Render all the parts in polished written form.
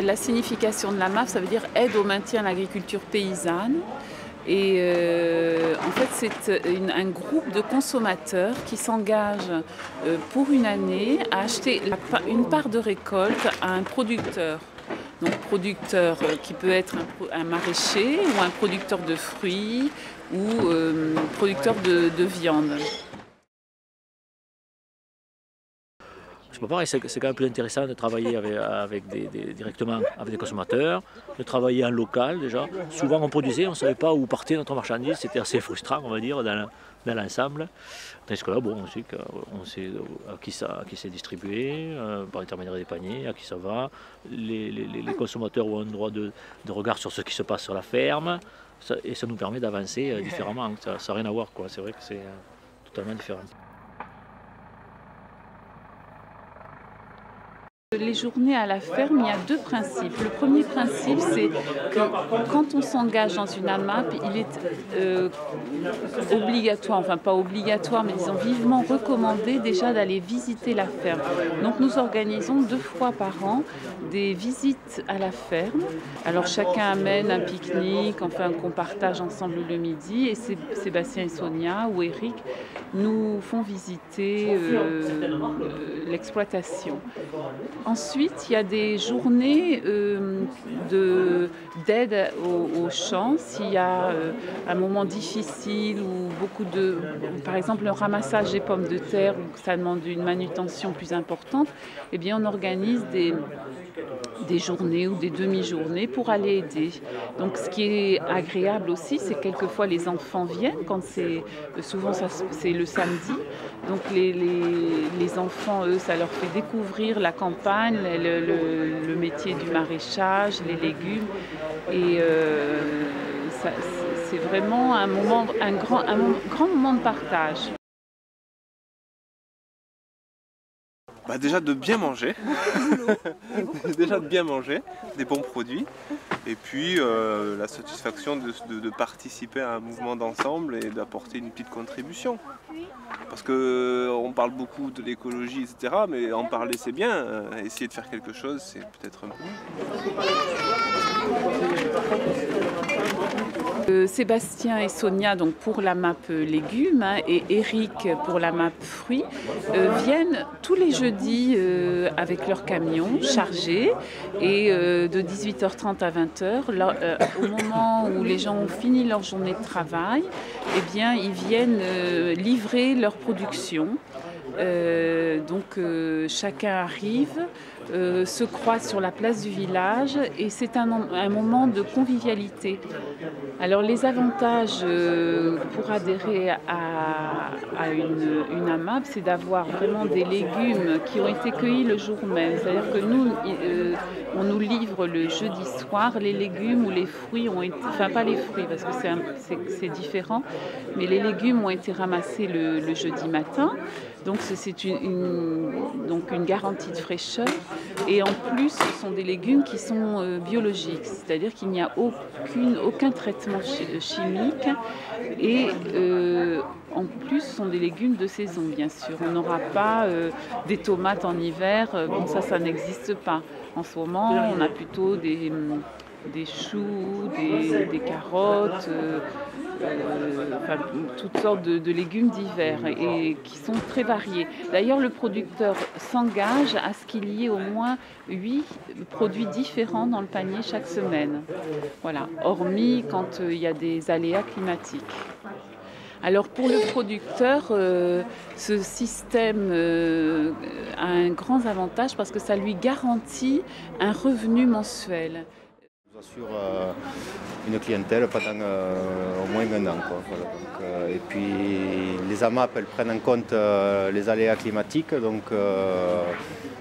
La signification de la MAF, ça veut dire aide au maintien de l'agriculture paysanne. Et en fait, c'est un groupe de consommateurs qui s'engagent pour une année à acheter une part de récolte à un producteur. Donc producteur qui peut être un maraîcher ou un producteur de fruits ou producteur de viande. Pareil, c'est quand même plus intéressant de travailler directement avec des consommateurs, de travailler en local déjà. Souvent on produisait, on ne savait pas où partait notre marchandise, c'était assez frustrant on va dire dans l'ensemble. Tandis que là, bon, on sait à qui c'est distribué, par l'intermédiaire des paniers, à qui ça va. Les consommateurs ont un droit de regard sur ce qui se passe sur la ferme et ça nous permet d'avancer différemment. Ça n'a rien à voir, quoi. C'est vrai que c'est totalement différent. Les journées à la ferme, il y a deux principes. Le premier principe, c'est que quand on s'engage dans une AMAP, il est obligatoire, enfin pas obligatoire, mais disons vivement recommandé déjà d'aller visiter la ferme. Donc nous organisons 2 fois par an des visites à la ferme. Alors chacun amène un pique-nique, enfin qu'on partage ensemble le midi, et Sébastien et Sonia ou Eric nous font visiter l'exploitation. Ensuite, il y a des journées d'aide aux champs. S'il y a un moment difficile ou par exemple, le ramassage des pommes de terre, où ça demande une manutention plus importante, eh bien, on organise des journées ou des demi-journées pour aller aider. Donc, ce qui est agréable aussi, c'est que quelquefois les enfants viennent, souvent c'est le samedi. Donc, les enfants, eux, ça leur fait découvrir la campagne, le métier du maraîchage, les légumes. Et c'est vraiment un grand moment de partage. Bah déjà de bien manger, des bons produits, et puis la satisfaction de participer à un mouvement d'ensemble et d'apporter une petite contribution. Parce qu'on parle beaucoup de l'écologie, etc., mais en parler c'est bien, essayer de faire quelque chose c'est peut-être un peu mieux. Sébastien et Sonia donc pour la MAP légumes et Eric pour la MAP fruits viennent tous les jeudis avec leur camion chargé et de 18h30 à 20h, au moment où les gens ont fini leur journée de travail, eh bien, ils viennent livrer leur production. Chacun arrive, se croise sur la place du village et c'est un moment de convivialité. Alors les avantages pour adhérer à une AMAP, c'est d'avoir vraiment des légumes qui ont été cueillis le jour même. C'est-à-dire que nous, on nous livre le jeudi soir les légumes ou les fruits enfin pas les fruits parce que c'est différent, mais les légumes ont été ramassés le jeudi matin. Donc c'est une garantie de fraîcheur et en plus ce sont des légumes qui sont biologiques, c'est-à-dire qu'il n'y a aucun traitement chimique et en plus ce sont des légumes de saison bien sûr. On n'aura pas des tomates en hiver, ça n'existe pas. En ce moment on a plutôt des choux, des carottes, enfin, toutes sortes de légumes d'hiver et qui sont très variés. D'ailleurs, le producteur s'engage à ce qu'il y ait au moins 8 produits différents dans le panier chaque semaine. Voilà, hormis quand il y a des aléas climatiques. Alors pour le producteur, ce système a un grand avantage parce que ça lui garantit un revenu mensuel. On assure une clientèle pendant au moins 1 an. Voilà. Donc, et puis les AMAP, elles prennent en compte les aléas climatiques. Donc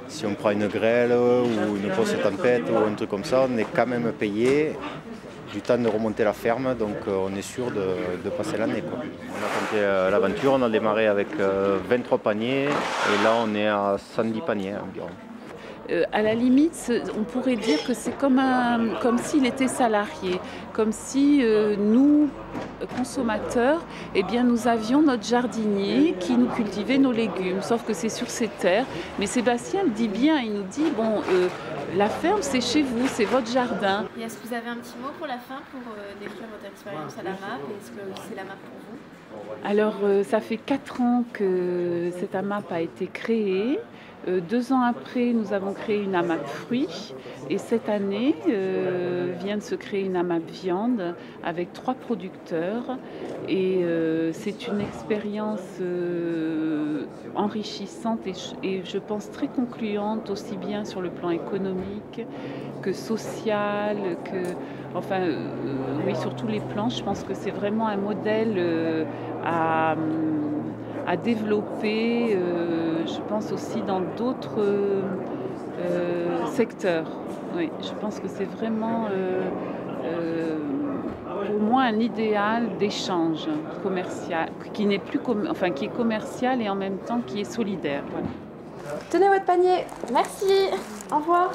si on prend une grêle ou une grosse tempête ou un truc comme ça, on est quand même payé du temps de remonter la ferme. Donc on est sûr de passer l'année. On a tenté l'aventure, on a démarré avec 23 paniers et là on est à 110 paniers environ. À la limite, on pourrait dire que c'est comme s'il était salarié, comme si nous, consommateurs, eh bien, nous avions notre jardinier qui nous cultivait nos légumes, sauf que c'est sur ses terres. Mais Sébastien le dit bien, il nous dit, bon, la ferme c'est chez vous, c'est votre jardin. Et est-ce que vous avez un petit mot pour la fin, pour décrire votre expérience à la MAP? Est-ce que c'est la MAP pour vous? Alors, ça fait 4 ans que cette AMAP a été créée. 2 ans après, nous avons créé une AMAP fruits. Et cette année, vient de se créer une AMAP viande avec 3 producteurs. Et c'est une expérience enrichissante et je pense très concluante, aussi bien sur le plan économique que social, oui, sur tous les plans. Je pense que c'est vraiment un modèle à développer, je pense aussi dans d'autres secteurs. Oui, je pense que c'est vraiment pour moi un idéal d'échange commercial qui n'est plus qui est commercial et en même temps qui est solidaire. Voilà. Tenez votre panier. Merci. Au revoir.